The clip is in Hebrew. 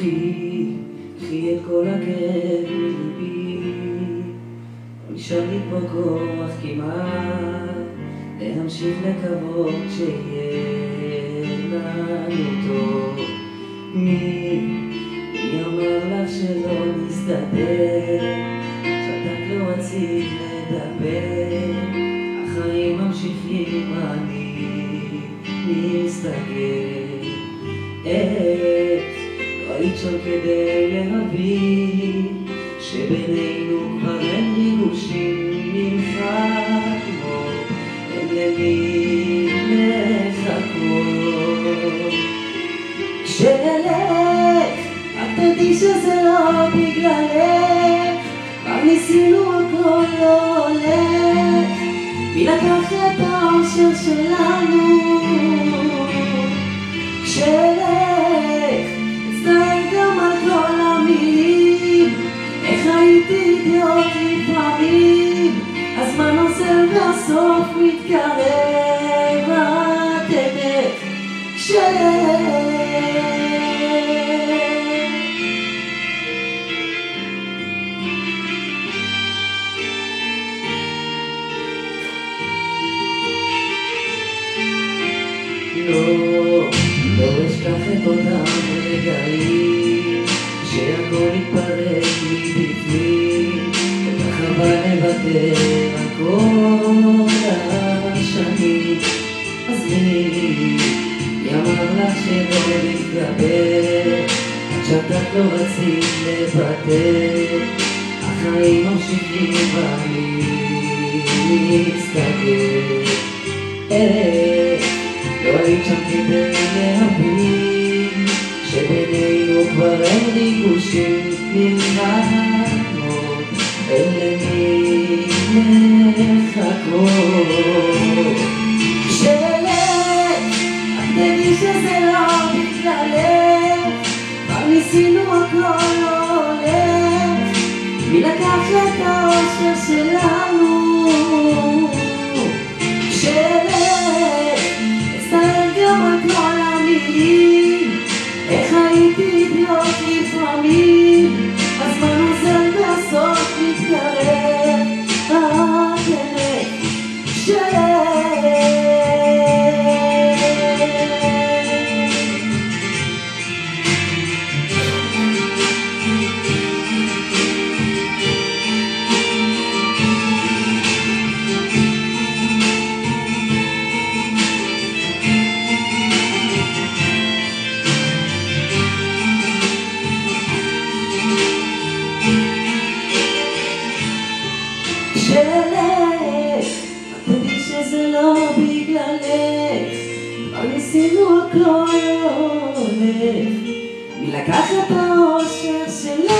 קחי את כל הכאב מליבי, לא נשאר לי פה כוח כמעט להמשיך לקוות שיהיה לנו טוב. מי אמר לך שלא נסתדר? שתק לא רצית לדבר, החיים ממשיכים, אני מסתגר. לא היית שם כדי להבין שבינינו כבר אין ריגושים ממך כמו אין למי לחכות. כשנלך רק תדעי שזה לא בגללך, כבר ניסינו הכל לא הולך, מי לקח את האושר שלנו? כשנלך אצטער גם על כל המילים, איך הייתי אידיוט לפעמים, הזמן עוזר והסוף מתקרב, את אמת כשנלך. לא אשכח את אותם רגעים שהכל התפרק מבפנים, וחבל לוותר על כל השנים. אז מי אמר לך שלא להתגבר? עד שתק לא רצית לוותר, החיים ממשיכים ואני מסתגר. לא היית שם כדי להבין שבינינו כבר אין ריגושים ממך כמו אין למי לחכות. כשנלך רק תדעי שזה לא בגללך, כבר ניסינו הכל לא הולך, מי לקח את האושר שלנו? איך הייתי אידיוט לפעמים, הזמן עוזר והסוף מתקרב, את אמת תדעי שזה לא בגללך, כבר ניסינו הכל לא הולך, מי לקח את האושר שלך?